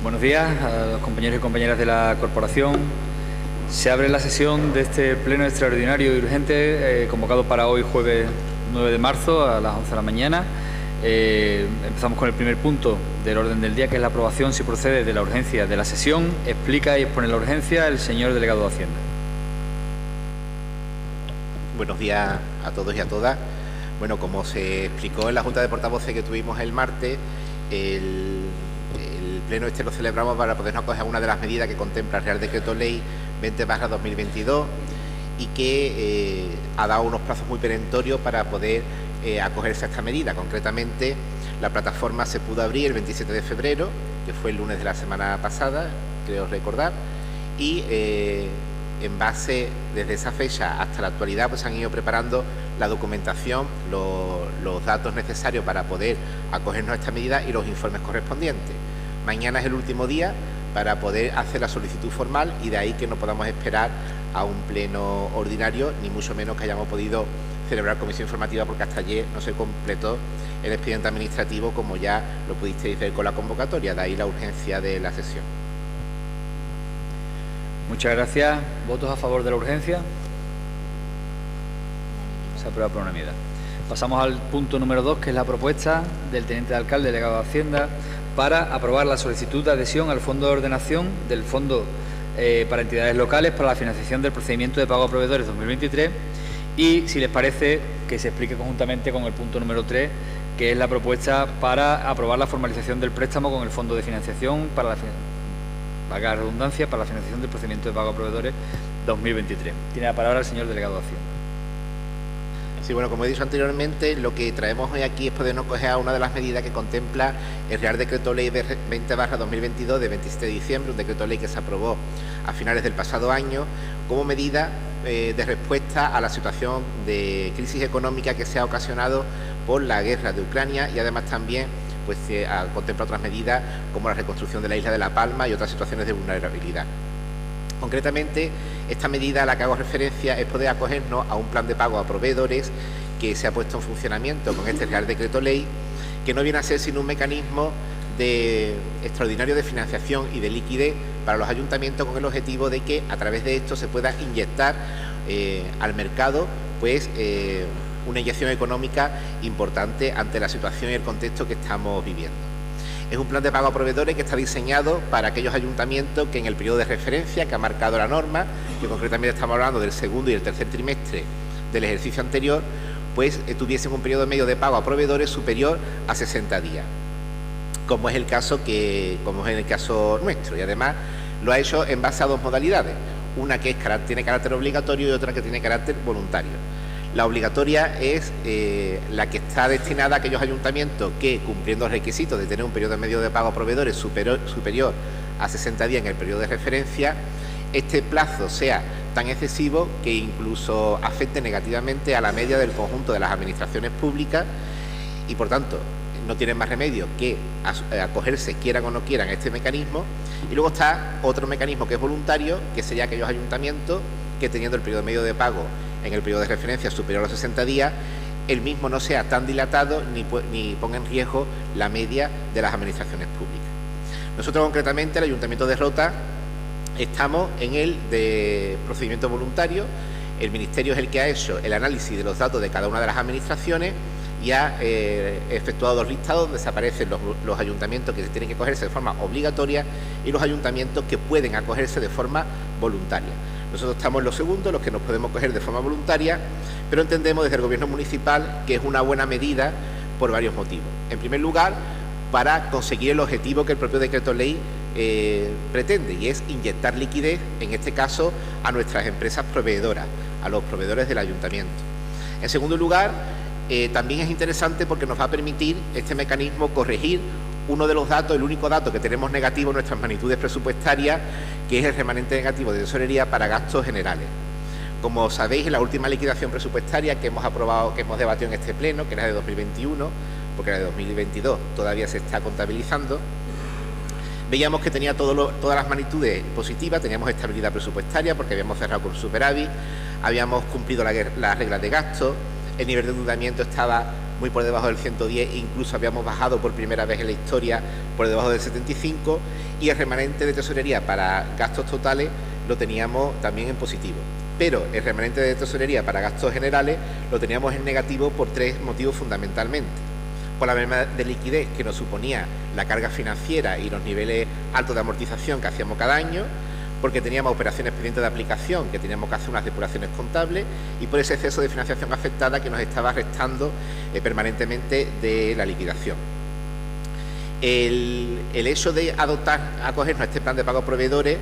Buenos días a los compañeros y compañeras de la corporación. Se abre la sesión de este pleno extraordinario y urgente convocado para hoy, jueves 9 de marzo, a las 11 de la mañana. Empezamos con el primer punto del orden del día, que es la aprobación, si procede, de la urgencia de la sesión. Explica y expone la urgencia el señor delegado de Hacienda. Buenos días a todos y a todas. Bueno, como se explicó en la Junta de Portavoces que tuvimos el martes, el pleno lo celebramos para podernos acoger a una de las medidas que contempla el Real Decreto Ley 20/2022 y que ha dado unos plazos muy perentorios para poder acogerse a esta medida. Concretamente, la plataforma se pudo abrir el 27 de febrero, que fue el lunes de la semana pasada, creo recordar, y en base, desde esa fecha hasta la actualidad, pues han ido preparando la documentación, los datos necesarios para poder acogernos a esta medida y los informes correspondientes. Mañana es el último día para poder hacer la solicitud formal y de ahí que no podamos esperar a un pleno ordinario, ni mucho menos que hayamos podido celebrar comisión informativa, porque hasta ayer no se completó el expediente administrativo, como ya lo pudisteis ver con la convocatoria, de ahí la urgencia de la sesión. Muchas gracias. ¿Votos a favor de la urgencia? Se aprueba por unanimidad. Pasamos al punto número 2, que es la propuesta del teniente de alcalde, delegado de Hacienda, para aprobar la solicitud de adhesión al Fondo de Ordenación del Fondo para Entidades Locales para la financiación del procedimiento de pago a proveedores 2023 y, si les parece, que se explique conjuntamente con el punto número 3, que es la propuesta para aprobar la formalización del préstamo con el Fondo de Financiación para la redundancia, para la financiación del procedimiento de pago a proveedores 2023. Tiene la palabra el señor delegado de Hacienda. Sí, bueno, como he dicho anteriormente, lo que traemos hoy aquí es podernos acoger a una de las medidas que contempla el Real Decreto Ley 20/2022 de 27 de diciembre, un decreto ley que se aprobó a finales del pasado año como medida de respuesta a la situación de crisis económica que se ha ocasionado por la guerra de Ucrania, y además también pues contempla otras medidas como la reconstrucción de la isla de La Palma y otras situaciones de vulnerabilidad. Concretamente, esta medida a la que hago referencia es poder acogernos a un plan de pago a proveedores que se ha puesto en funcionamiento con este Real Decreto Ley, que no viene a ser sino un mecanismo extraordinario de financiación y de liquidez para los ayuntamientos, con el objetivo de que a través de esto se pueda inyectar al mercado pues una inyección económica importante ante la situación y el contexto que estamos viviendo. Es un plan de pago a proveedores que está diseñado para aquellos ayuntamientos que en el periodo de referencia que ha marcado la norma, que concretamente estamos hablando del segundo y el tercer trimestre del ejercicio anterior, pues tuviesen un periodo medio de pago a proveedores superior a 60 días, como es el caso nuestro, y además lo ha hecho en base a dos modalidades, una que tiene carácter obligatorio y otra que tiene carácter voluntario. La obligatoria es la que está destinada a aquellos ayuntamientos que, cumpliendo los requisitos de tener un periodo medio de pago a proveedores superior a 60 días en el periodo de referencia, este plazo sea tan excesivo que incluso afecte negativamente a la media del conjunto de las administraciones públicas y, por tanto, no tienen más remedio que acogerse, quieran o no quieran, a este mecanismo. Y luego está otro mecanismo que es voluntario, que sería aquellos ayuntamientos que, teniendo el periodo medio de pago en el periodo de referencia superior a los 60 días, el mismo no sea tan dilatado ni ponga en riesgo la media de las administraciones públicas. Nosotros, concretamente, el Ayuntamiento de Rota, estamos en el de procedimiento voluntario. El Ministerio es el que ha hecho el análisis de los datos de cada una de las administraciones y ha efectuado dos listados donde se aparecen los ayuntamientos que se tienen que acogerse de forma obligatoria y los ayuntamientos que pueden acogerse de forma voluntaria. Nosotros estamos en los segundos, los que nos podemos acoger de forma voluntaria, pero entendemos desde el Gobierno municipal que es una buena medida por varios motivos. En primer lugar, para conseguir el objetivo que el propio decreto ley pretende, y es inyectar liquidez, en este caso, a nuestras empresas proveedoras, a los proveedores del ayuntamiento. En segundo lugar, también es interesante porque nos va a permitir este mecanismo corregir uno de los datos, el único dato que tenemos negativo en nuestras magnitudes presupuestarias, que es el remanente negativo de tesorería para gastos generales. Como sabéis, en la última liquidación presupuestaria que hemos aprobado, que hemos debatido en este pleno, que era de 2021, porque la de 2022 todavía se está contabilizando, veíamos que tenía todas las magnitudes positivas. Teníamos estabilidad presupuestaria porque habíamos cerrado con superávit, habíamos cumplido las reglas de gasto, el nivel de endeudamiento estaba muy por debajo del 110, incluso habíamos bajado por primera vez en la historia por debajo del 75, y el remanente de tesorería para gastos totales lo teníamos también en positivo. Pero el remanente de tesorería para gastos generales lo teníamos en negativo por 3 motivos fundamentalmente. Por la merma de liquidez que nos suponía la carga financiera y los niveles altos de amortización que hacíamos cada año, porque teníamos operaciones pendientes de aplicación, que teníamos que hacer unas depuraciones contables, y por ese exceso de financiación afectada que nos estaba restando permanentemente de la liquidación. El hecho de acogernos a este plan de pago a proveedores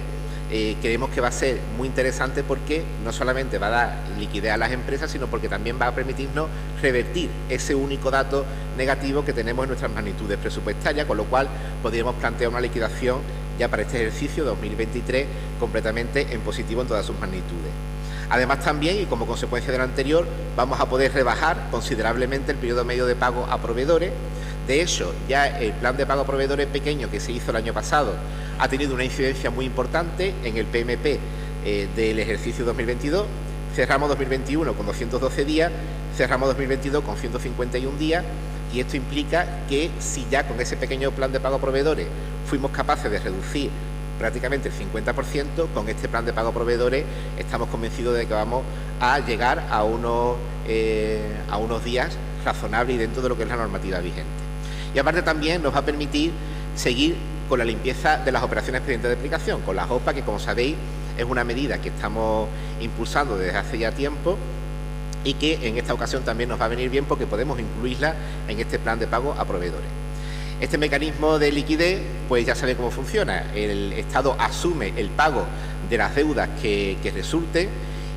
creemos que va a ser muy interesante, porque no solamente va a dar liquidez a las empresas, sino porque también va a permitirnos revertir ese único dato negativo que tenemos en nuestras magnitudes presupuestarias, con lo cual podríamos plantear una liquidación ya para este ejercicio 2023 completamente en positivo en todas sus magnitudes. Además también, y como consecuencia de lo anterior, vamos a poder rebajar considerablemente el periodo medio de pago a proveedores. De hecho, ya el plan de pago a proveedores pequeño que se hizo el año pasado ha tenido una incidencia muy importante en el PMP del ejercicio 2022. Cerramos 2021 con 212 días, cerramos 2022 con 151 días, y esto implica que si ya con ese pequeño plan de pago a proveedores fuimos capaces de reducir prácticamente el 50%, con este plan de pago a proveedores estamos convencidos de que vamos a llegar a unos días razonables y dentro de lo que es la normativa vigente. Y aparte también nos va a permitir seguir con la limpieza de las operaciones pendientes de aplicación, con las OPA, que como sabéis es una medida que estamos impulsando desde hace ya tiempo, y que en esta ocasión también nos va a venir bien porque podemos incluirla en este plan de pago a proveedores. Este mecanismo de liquidez, pues ya sabe cómo funciona. El Estado asume el pago de las deudas que resulten,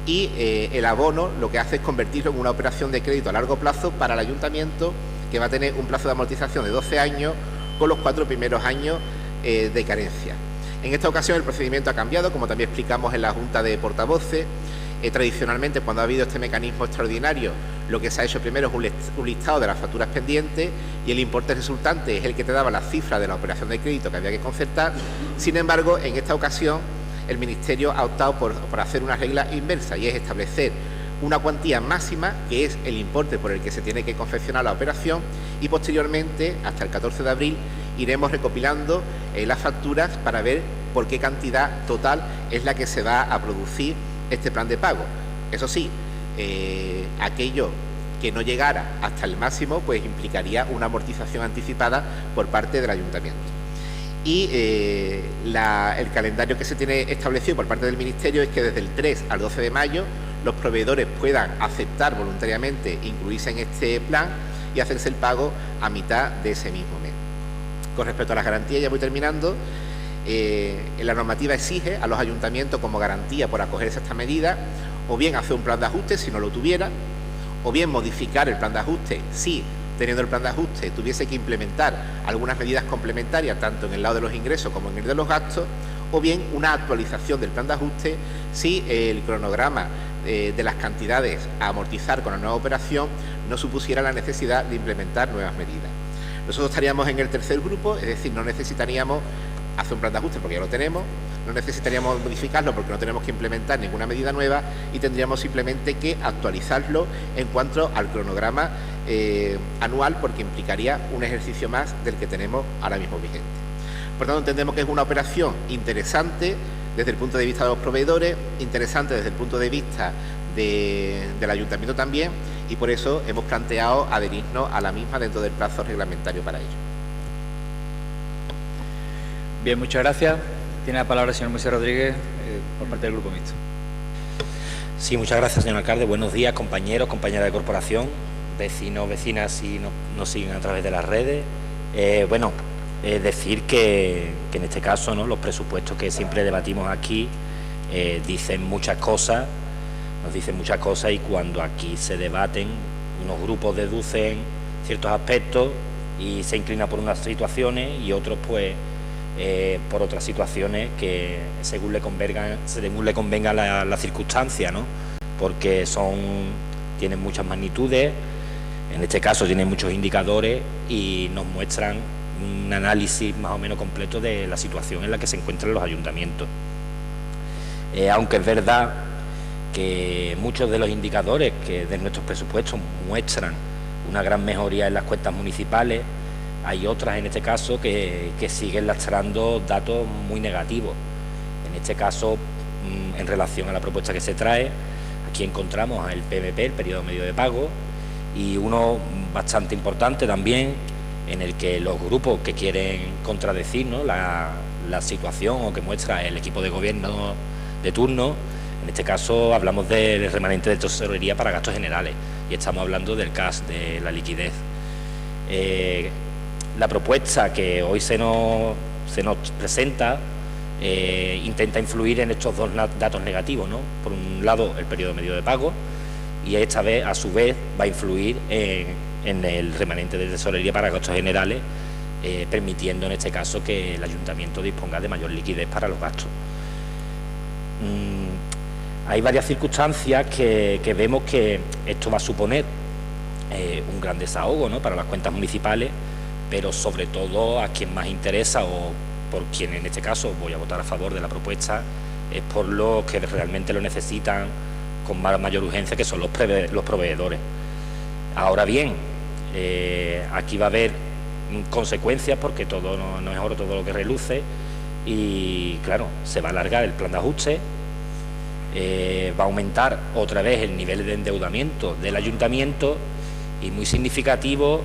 y el abono lo que hace es convertirlo en una operación de crédito a largo plazo para el ayuntamiento, que va a tener un plazo de amortización de 12 años con los 4 primeros años de carencia. En esta ocasión el procedimiento ha cambiado, como también explicamos en la Junta de Portavoces. Tradicionalmente, cuando ha habido este mecanismo extraordinario, lo que se ha hecho primero es un listado de las facturas pendientes, y el importe resultante es el que te daba la cifra de la operación de crédito que había que concertar. Sin embargo, en esta ocasión el Ministerio ha optado por hacer una regla inversa, y es establecer una cuantía máxima, que es el importe por el que se tiene que confeccionar la operación, y posteriormente, hasta el 14 de abril, iremos recopilando las facturas para ver por qué cantidad total es la que se va a producir este plan de pago. Eso sí, aquello que no llegara hasta el máximo, pues implicaría una amortización anticipada por parte del ayuntamiento. Y el calendario que se tiene establecido por parte del Ministerio es que desde el 3 al 12 de mayo los proveedores puedan aceptar voluntariamente incluirse en este plan y hacerse el pago a mitad de ese mismo mes. Con respecto a las garantías, ya voy terminando. La normativa exige a los ayuntamientos, como garantía por acogerse a esta medida, o bien hacer un plan de ajuste si no lo tuviera, o bien modificar el plan de ajuste si, teniendo el plan de ajuste, tuviese que implementar algunas medidas complementarias tanto en el lado de los ingresos como en el de los gastos, o bien una actualización del plan de ajuste si el cronograma de las cantidades a amortizar con la nueva operación no supusiera la necesidad de implementar nuevas medidas. Nosotros estaríamos en el tercer grupo, es decir, no necesitaríamos hacer un plan de ajuste porque ya lo tenemos, no necesitaríamos modificarlo porque no tenemos que implementar ninguna medida nueva, y tendríamos simplemente que actualizarlo en cuanto al cronograma anual, porque implicaría un ejercicio más del que tenemos ahora mismo vigente. Por tanto, entendemos que es una operación interesante desde el punto de vista de los proveedores, interesante desde el punto de vista del ayuntamiento también, y por eso hemos planteado adherirnos a la misma dentro del plazo reglamentario para ello. Bien, muchas gracias. Tiene la palabra el señor Moisés Rodríguez por parte del Grupo Mixto. Sí, muchas gracias, señor alcalde. Buenos días, compañeros, compañeras de corporación, vecinos, vecinas, si nos siguen a través de las redes. Decir que en este caso, ¿no?, los presupuestos que siempre debatimos aquí dicen muchas cosas, nos dicen muchas cosas, y cuando aquí se debaten, unos grupos deducen ciertos aspectos y se inclinan por unas situaciones, y otros pues por otras situaciones que según le convenga la circunstancia, ¿no?, porque tienen muchas magnitudes, en este caso tienen muchos indicadores y nos muestran un análisis más o menos completo de la situación en la que se encuentran los ayuntamientos. Aunque es verdad que muchos de los indicadores que de nuestros presupuestos muestran una gran mejoría en las cuentas municipales. Hay otras, en este caso, que siguen lastrando datos muy negativos. En este caso, en relación a la propuesta que se trae, aquí encontramos el PMP, el periodo medio de pago, y uno bastante importante también, en el que los grupos que quieren contradecir, ¿no?, la situación o que muestra el equipo de gobierno de turno. En este caso hablamos del remanente de tesorería para gastos generales y estamos hablando del cash, de la liquidez. La propuesta que hoy se nos presenta intenta influir en estos dos datos negativos, ¿no? Por un lado, el periodo medio de pago, y esta vez, a su vez, va a influir en el remanente de tesorería para gastos generales, permitiendo en este caso que el ayuntamiento disponga de mayor liquidez para los gastos. Hay varias circunstancias que vemos que esto va a suponer un gran desahogo, ¿no?, para las cuentas municipales, pero sobre todo a quien más interesa, o por quien en este caso voy a votar a favor de la propuesta, es por los que realmente lo necesitan con mayor urgencia, que son los proveedores. Ahora bien, aquí va a haber consecuencias, porque todo no es oro todo lo que reluce, y claro, se va a alargar el plan de ajuste, va a aumentar otra vez el nivel de endeudamiento del ayuntamiento, y muy significativo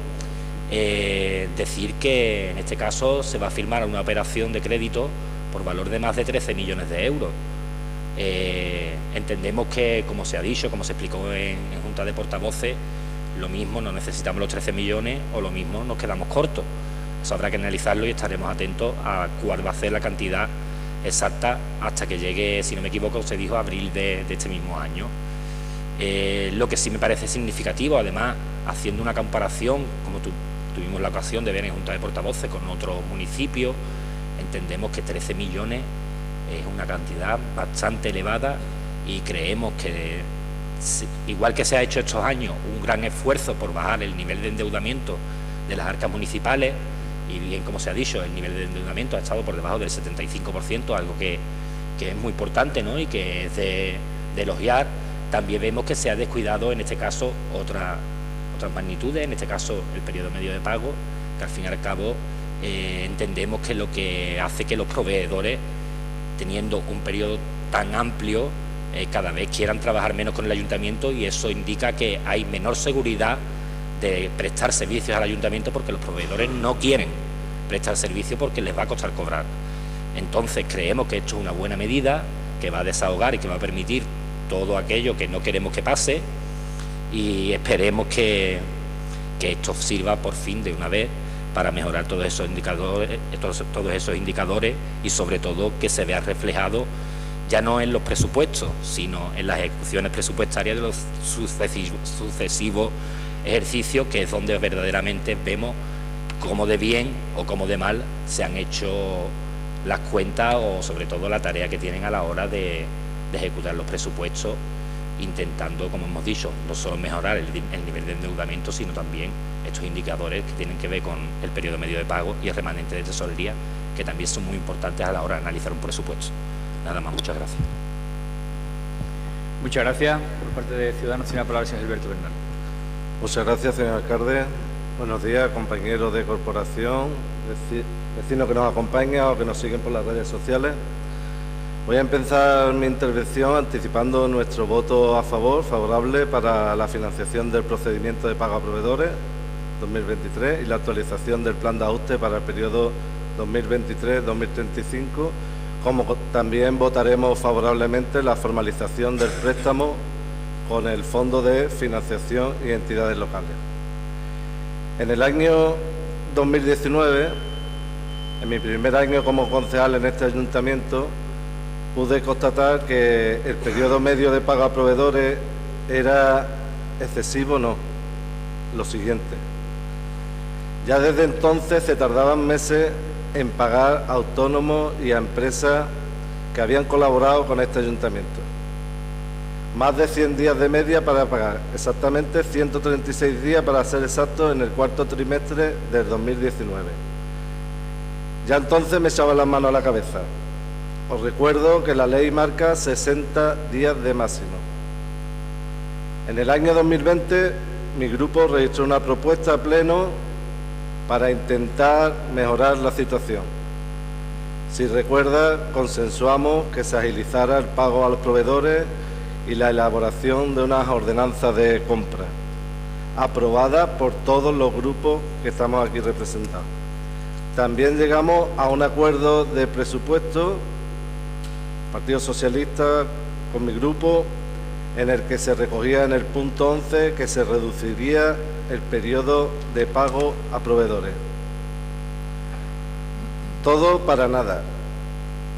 decir que en este caso se va a firmar una operación de crédito por valor de más de 13 millones de euros. Entendemos que, como se ha dicho, como se explicó en Junta de Portavoces, lo mismo no necesitamos los 13 millones o lo mismo nos quedamos cortos. Eso habrá que analizarlo y estaremos atentos a cuál va a ser la cantidad exacta hasta que llegue, si no me equivoco, se dijo abril de este mismo año. Lo que sí me parece significativo, además, haciendo una comparación, como tuvimos la ocasión de ver en Junta de Portavoces con otros municipios, entendemos que 13 millones es una cantidad bastante elevada, y creemos que, igual que se ha hecho estos años un gran esfuerzo por bajar el nivel de endeudamiento de las arcas municipales, y bien como se ha dicho, el nivel de endeudamiento ha estado por debajo del 75%, algo que es muy importante, ¿no?, y que es de elogiar. También vemos que se ha descuidado, en este caso, otras magnitudes, en este caso el periodo medio de pago, que al fin y al cabo entendemos que es lo que hace que los proveedores, teniendo un periodo tan amplio, cada vez quieran trabajar menos con el ayuntamiento, y eso indica que hay menor seguridad de prestar servicios al ayuntamiento, porque los proveedores no quieren prestar servicios porque les va a costar cobrar. Entonces creemos que esto es una buena medida, que va a desahogar y que va a permitir todo aquello que no queremos que pase, y esperemos que esto sirva por fin de una vez para mejorar todos esos indicadores, y sobre todo que se vea reflejado ya no en los presupuestos, sino en las ejecuciones presupuestarias de los sucesivos ejercicios, que es donde verdaderamente vemos cómo de bien o cómo de mal se han hecho las cuentas, o sobre todo la tarea que tienen a la hora de ejecutar los presupuestos, intentando, como hemos dicho, no solo mejorar el nivel de endeudamiento, sino también estos indicadores que tienen que ver con el periodo medio de pago y el remanente de tesorería, que también son muy importantes a la hora de analizar un presupuesto. Nada más, muchas gracias. Muchas gracias. Por parte de Ciudadanos tiene la palabra el señor Gilberto Bernal. Muchas gracias, señor alcalde. Buenos días, compañeros de corporación, vecinos que nos acompañan o que nos siguen por las redes sociales. Voy a empezar mi intervención anticipando nuestro voto favorable para la financiación del procedimiento de pago a proveedores 2023 y la actualización del plan de ajuste para el periodo 2023-2035, como también votaremos favorablemente la formalización del préstamo con el Fondo de Financiación y Entidades Locales. En el año 2019, en mi primer año como concejal en este ayuntamiento, pude constatar que el periodo medio de pago a proveedores era excesivo, no, lo siguiente. Ya desde entonces se tardaban meses en pagar a autónomos y a empresas que habían colaborado con este ayuntamiento. Más de 100 días de media para pagar, exactamente 136 días para ser exactos en el cuarto trimestre del 2019. Ya entonces me echaba las manos a la cabeza. Os recuerdo que la ley marca 60 días de máximo. En el año 2020 mi grupo registró una propuesta a pleno para intentar mejorar la situación. Si recuerda, consensuamos que se agilizara el pago a los proveedores y la elaboración de unas ordenanzas de compra, aprobadas por todos los grupos que estamos aquí representados. También llegamos a un acuerdo de presupuesto, Partido Socialista con mi grupo, en el que se recogía en el punto 11 que se reduciría el periodo de pago a proveedores. Todo para nada.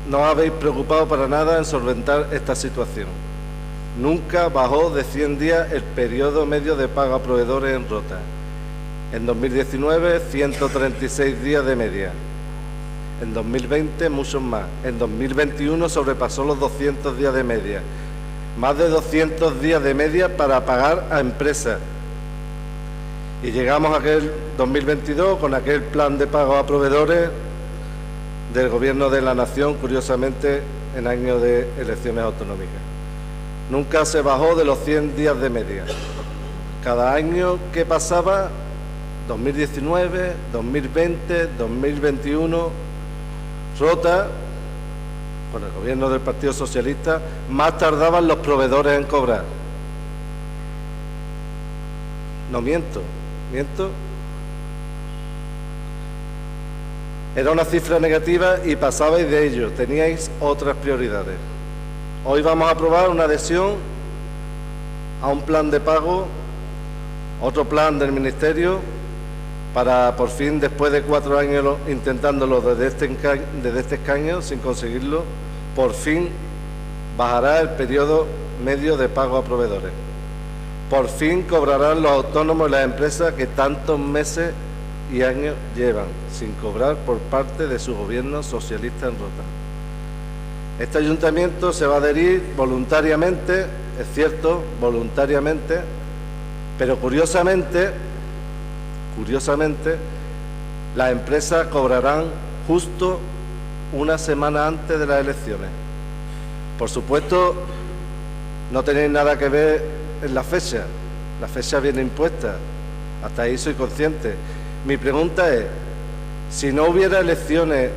No os habéis preocupado para nada en solventar esta situación. Nunca bajó de 100 días el periodo medio de pago a proveedores en Rota. En 2019, 136 días de media. En 2020, muchos más. En 2021 sobrepasó los 200 días de media. Más de 200 días de media para pagar a empresas. Y llegamos a aquel 2022 con aquel plan de pago a proveedores del Gobierno de la Nación, curiosamente en año de elecciones autonómicas. Nunca se bajó de los 100 días de media. Cada año que pasaba, 2019, 2020, 2021, Rota, con el Gobierno del Partido Socialista, más tardaban los proveedores en cobrar. No miento, miento. Era una cifra negativa y pasabais de ello, teníais otras prioridades. Hoy vamos a aprobar una adhesión a un plan de pago, otro plan del Ministerio, para por fin, después de 4 años intentándolo desde este escaño, sin conseguirlo, por fin bajará el periodo medio de pago a proveedores. Por fin cobrarán los autónomos y las empresas que tantos meses y años llevan sin cobrar por parte de su gobierno socialista en Rota. Este ayuntamiento se va a adherir voluntariamente, es cierto, voluntariamente, pero curiosamente, las empresas cobrarán justo una semana antes de las elecciones. Por supuesto, no tenéis nada que ver en la fecha viene impuesta, hasta ahí soy consciente. Mi pregunta es, si no hubiera elecciones,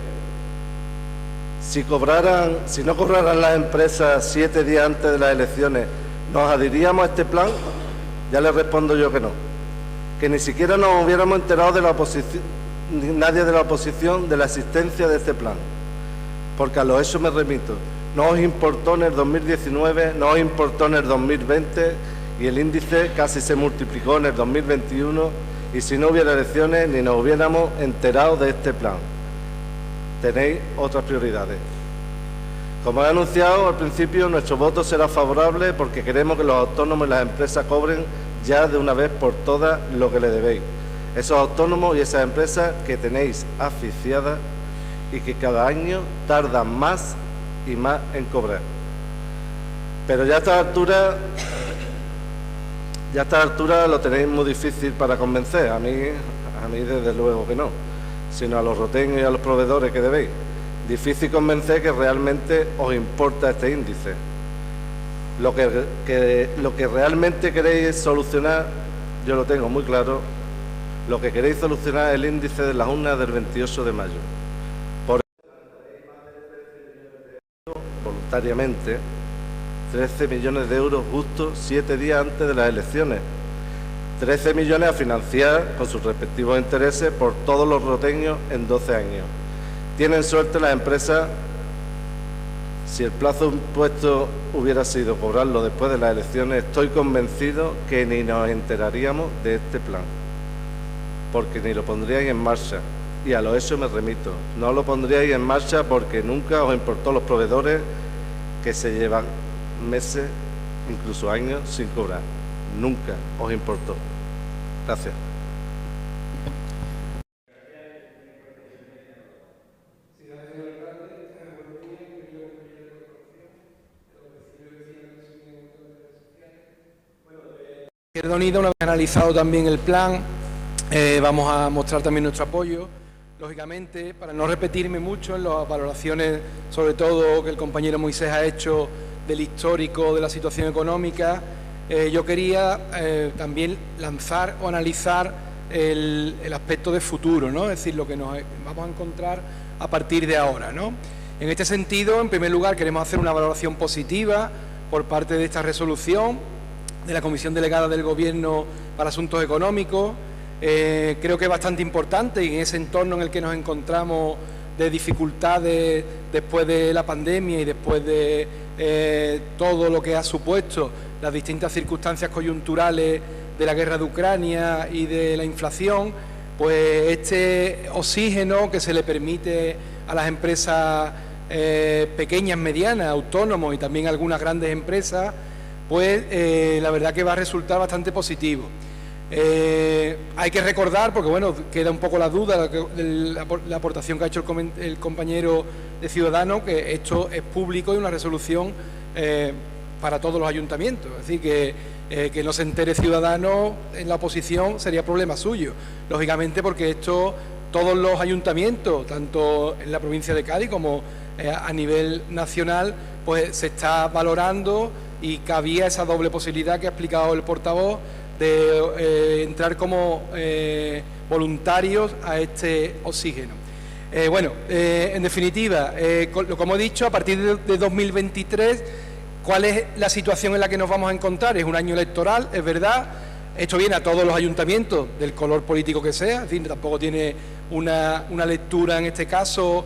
si no cobraran las empresas 7 días antes de las elecciones, ¿nos adheriríamos a este plan? Ya le respondo yo que no. Que ni siquiera nos hubiéramos enterado de la oposición, nadie de la oposición, de la existencia de este plan. Porque a lo hecho me remito. No os importó en el 2019, no os importó en el 2020 y el índice casi se multiplicó en el 2021 y si no hubiera elecciones ni nos hubiéramos enterado de este plan. Tenéis otras prioridades. Como he anunciado al principio, nuestro voto será favorable porque queremos que los autónomos y las empresas cobren ya de una vez por todas lo que le debéis. Esos autónomos y esas empresas que tenéis asfixiadas y que cada año tardan más y más en cobrar. Pero ya a esta altura lo tenéis muy difícil para convencer. A mí desde luego que no, sino a los roteños y a los proveedores que debéis. Difícil convencer que realmente os importa este índice. Lo que realmente queréis solucionar, yo lo tengo muy claro, lo que queréis solucionar es el índice de las urnas del 28 de mayo. Por eso, voluntariamente, 13 millones de euros justo 7 días antes de las elecciones. 13 millones a financiar con sus respectivos intereses por todos los roteños en 12 años. Tienen suerte las empresas. Si el plazo impuesto hubiera sido cobrarlo después de las elecciones, estoy convencido que ni nos enteraríamos de este plan, porque ni lo pondríais en marcha. Y a lo hecho me remito. No lo pondríais en marcha porque nunca os importó los proveedores que se llevan meses, incluso años, sin cobrar. Nunca os importó. Gracias. Izquierda Unida, una vez analizado también el plan, vamos a mostrar también nuestro apoyo. Lógicamente, para no repetirme mucho en las valoraciones, sobre todo que el compañero Moisés ha hecho del histórico de la situación económica, yo quería también lanzar o analizar el aspecto de futuro, ¿no? Es decir, lo que nos vamos a encontrar a partir de ahora, ¿no? En este sentido, en primer lugar, queremos hacer una valoración positiva por parte de esta resolución de la Comisión Delegada del Gobierno para Asuntos Económicos. Creo que es bastante importante, y en ese entorno en el que nos encontramos de dificultades después de la pandemia y después de todo lo que ha supuesto las distintas circunstancias coyunturales de la guerra de Ucrania y de la inflación, pues este oxígeno que se le permite a las empresas pequeñas, medianas, autónomos y también algunas grandes empresas, pues la verdad que va a resultar bastante positivo. Hay que recordar, porque bueno, queda un poco la duda de la aportación que ha hecho el compañero de Ciudadanos, que esto es público y una resolución para todos los ayuntamientos. Es decir, que no se entere Ciudadanos en la oposición sería problema suyo, lógicamente, porque esto todos los ayuntamientos, tanto en la provincia de Cádiz como a nivel nacional, pues se está valorando, y cabía esa doble posibilidad que ha explicado el portavoz de entrar como voluntarios a este oxígeno. En definitiva, como he dicho, a partir de 2023, ¿cuál es la situación en la que nos vamos a encontrar? Es un año electoral, es verdad. Esto viene a todos los ayuntamientos, del color político que sea, es decir, tampoco tiene una lectura en este caso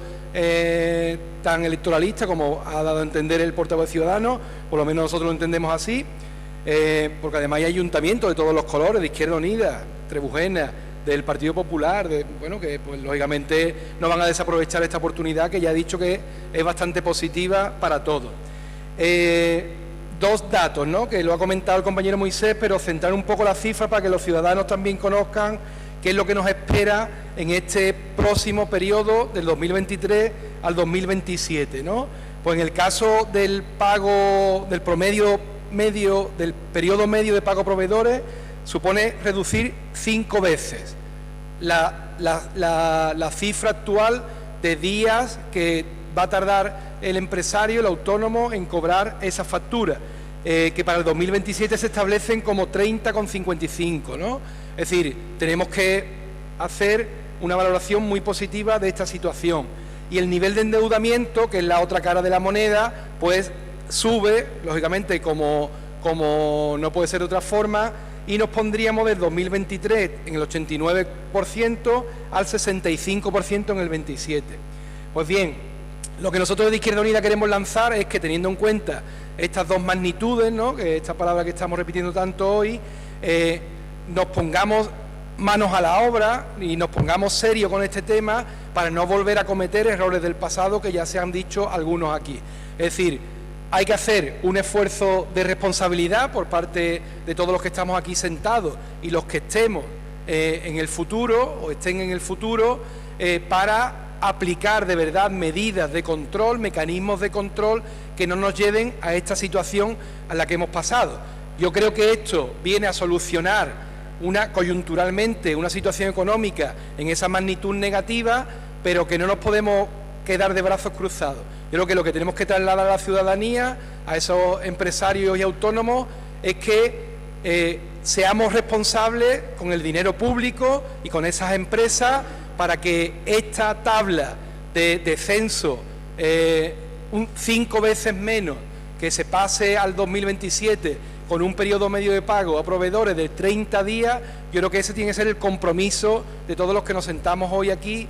tan electoralista como ha dado a entender el portavoz de Ciudadanos, por lo menos nosotros lo entendemos así, porque además hay ayuntamientos de todos los colores, de Izquierda Unida, Trebujena, del Partido Popular, que pues lógicamente no van a desaprovechar esta oportunidad, que ya he dicho que es bastante positiva para todos. Dos datos, ¿no?, que lo ha comentado el compañero Moisés, pero centrar un poco la cifra para que los ciudadanos también conozcan qué es lo que nos espera en este próximo periodo del 2023 al 2027, ¿no? Pues en el caso del pago, del promedio medio, del periodo medio de pago a proveedores, supone reducir 5 veces la cifra actual de días que va a tardar el empresario, el autónomo, en cobrar esa factura, que para el 2027 se establecen como 30,55, ¿no? Es decir, tenemos que hacer una valoración muy positiva de esta situación. Y el nivel de endeudamiento, que es la otra cara de la moneda, pues sube, lógicamente, como no puede ser de otra forma, y nos pondríamos del 2023 en el 89% al 65% en el 27%. Pues bien, lo que nosotros de Izquierda Unida queremos lanzar es que, teniendo en cuenta estas dos magnitudes, ¿no?, que esta palabra que estamos repitiendo tanto hoy, nos pongamos manos a la obra y nos pongamos serios con este tema para no volver a cometer errores del pasado que ya se han dicho algunos aquí. Es decir, hay que hacer un esfuerzo de responsabilidad por parte de todos los que estamos aquí sentados y los que estemos en el futuro o estén en el futuro, para aplicar de verdad medidas de control, mecanismos de control que no nos lleven a esta situación a la que hemos pasado. Yo creo que esto viene a solucionar coyunturalmente una situación económica en esa magnitud negativa, pero que no nos podemos quedar de brazos cruzados. Yo creo que lo que tenemos que trasladar a la ciudadanía, a esos empresarios y autónomos, es que seamos responsables con el dinero público y con esas empresas, para que esta tabla de descenso, 5 veces menos, que se pase al 2027 con un periodo medio de pago a proveedores de 30 días, yo creo que ese tiene que ser el compromiso de todos los que nos sentamos hoy aquí,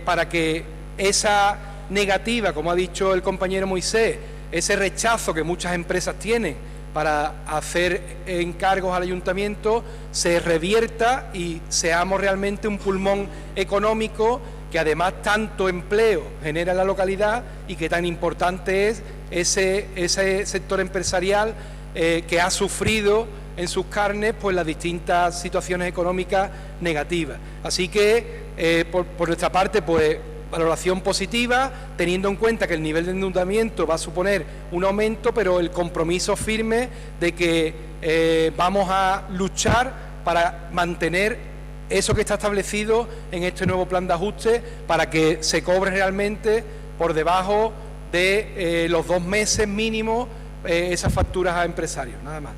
para que esa negativa, como ha dicho el compañero Moisés, ese rechazo que muchas empresas tienen para hacer encargos al ayuntamiento, se revierta y seamos realmente un pulmón económico que además tanto empleo genera en la localidad, y que tan importante es ese sector empresarial que ha sufrido en sus carnes pues las distintas situaciones económicas negativas. Así que por nuestra parte, pues valoración positiva, teniendo en cuenta que el nivel de endeudamiento va a suponer un aumento, pero el compromiso firme de que vamos a luchar para mantener eso que está establecido en este nuevo plan de ajuste, para que se cobre realmente por debajo de los 2 meses mínimo esas facturas a empresarios. Nada más.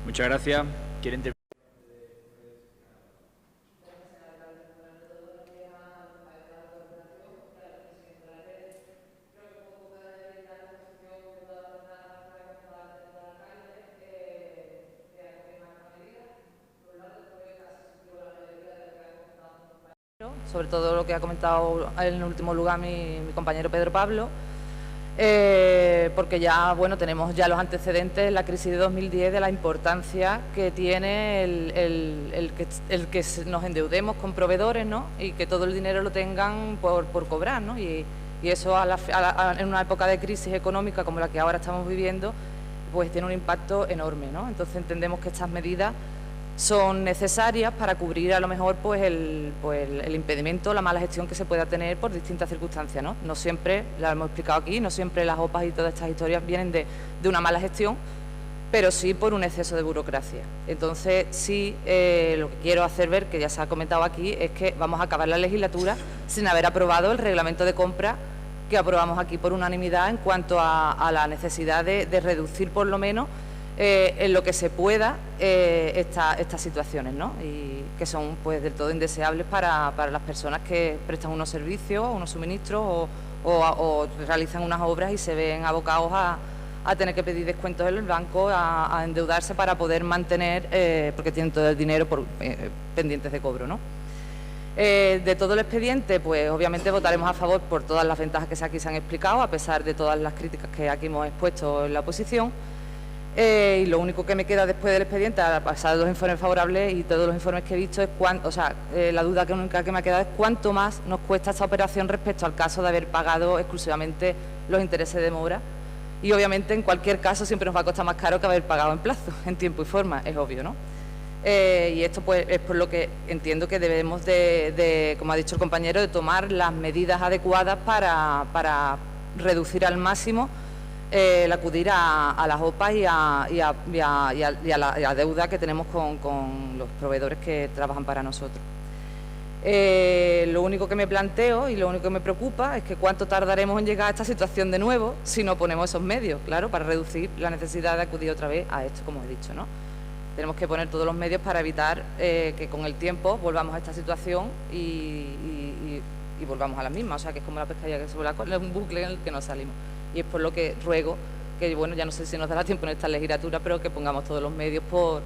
Muchas gracias. ¿Quiere intervenir? Sobre todo lo que ha comentado en último lugar mi compañero Pedro Pablo, porque ya tenemos ya los antecedentes en la crisis de 2010 de la importancia que tiene el que nos endeudemos con proveedores, ¿no? Y que todo el dinero lo tengan por cobrar, ¿no? Y eso en una época de crisis económica como la que ahora estamos viviendo, pues tiene un impacto enorme, ¿no? Entonces entendemos que estas medidas son necesarias para cubrir a lo mejor el impedimento, la mala gestión que se pueda tener por distintas circunstancias, ¿no? No siempre, la hemos explicado aquí, no siempre las OPAs y todas estas historias vienen de una mala gestión, pero sí por un exceso de burocracia. Entonces sí, lo que quiero hacer ver, que ya se ha comentado aquí, es que vamos a acabar la legislatura sin haber aprobado el reglamento de compra que aprobamos aquí por unanimidad en cuanto a la necesidad de reducir por lo menos en lo que se pueda estas situaciones, ¿no? Y que son pues del todo indeseables para las personas que prestan unos servicios, unos suministros o realizan unas obras y se ven abocados a tener que pedir descuentos en el banco, a endeudarse para poder mantener, porque tienen todo el dinero pendientes de cobro, ¿no? De todo el expediente, pues obviamente votaremos a favor por todas las ventajas que aquí se han explicado, a pesar de todas las críticas que aquí hemos expuesto en la oposición. Y lo único que me queda después del expediente, a pasar de los informes favorables y todos los informes que he visto, es la duda única que me ha quedado es cuánto más nos cuesta esta operación respecto al caso de haber pagado exclusivamente los intereses de mora. Y obviamente en cualquier caso siempre nos va a costar más caro que haber pagado en plazo, en tiempo y forma, es obvio, ¿no? Y esto pues es por lo que entiendo que debemos como ha dicho el compañero, de tomar las medidas adecuadas para reducir al máximo el acudir a las OPAs y a la deuda que tenemos con los proveedores que trabajan para nosotros. Lo único que me planteo y lo único que me preocupa es que cuánto tardaremos en llegar a esta situación de nuevo si no ponemos esos medios, claro, para reducir la necesidad de acudir otra vez a esto, como he dicho, ¿no? Tenemos que poner todos los medios para evitar que con el tiempo volvamos a esta situación y volvamos a las mismas, o sea que es como la pescadilla que sube la cola, es un bucle en el que no salimos. Y es por lo que ruego que, ya no sé si nos dará tiempo en esta legislatura, pero que pongamos todos los medios por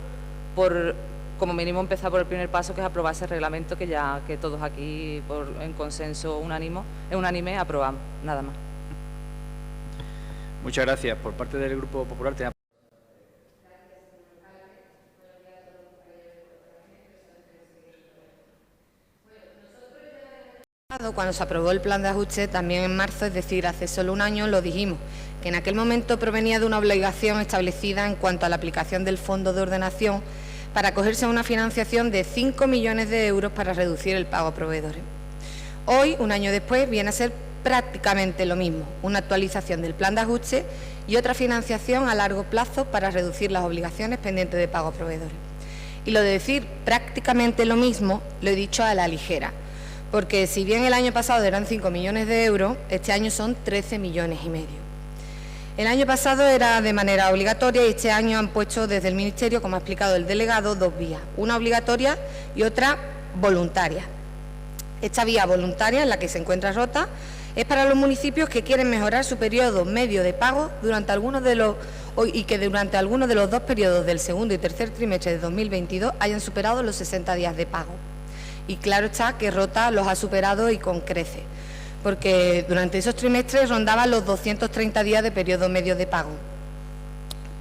como mínimo empezar por el primer paso, que es aprobar ese reglamento que todos aquí en consenso unánime aprobamos, nada más. Muchas gracias. Por parte del Grupo Popular tenemos... Cuando se aprobó el plan de ajuste, también en marzo, es decir, hace solo un año, lo dijimos, que en aquel momento provenía de una obligación establecida en cuanto a la aplicación del Fondo de Ordenación para acogerse a una financiación de 5 millones de euros para reducir el pago a proveedores. Hoy, un año después, viene a ser prácticamente lo mismo, una actualización del plan de ajuste y otra financiación a largo plazo para reducir las obligaciones pendientes de pago a proveedores. Y lo de decir prácticamente lo mismo, lo he dicho a la ligera, porque si bien el año pasado eran 5 millones de euros, este año son 13 millones y medio. El año pasado era de manera obligatoria y este año han puesto desde el Ministerio, como ha explicado el delegado, dos vías, una obligatoria y otra voluntaria. Esta vía voluntaria, en la que se encuentra Rota, es para los municipios que quieren mejorar su periodo medio de pago durante algunos de los dos periodos del segundo y tercer trimestre de 2022 hayan superado los 60 días de pago. Y claro está que Rota los ha superado y con creces, porque durante esos trimestres rondaban los 230 días de periodo medio de pago.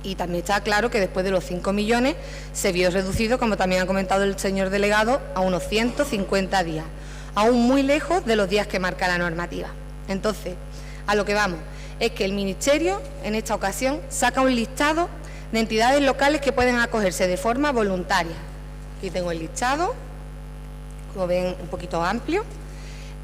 Y también está claro que después de los 5 millones se vio reducido, como también ha comentado el señor delegado, a unos 150 días, aún muy lejos de los días que marca la normativa. Entonces, a lo que vamos, es que el Ministerio, en esta ocasión, saca un listado de entidades locales que pueden acogerse de forma voluntaria. Aquí tengo el listado, como ven, un poquito amplio.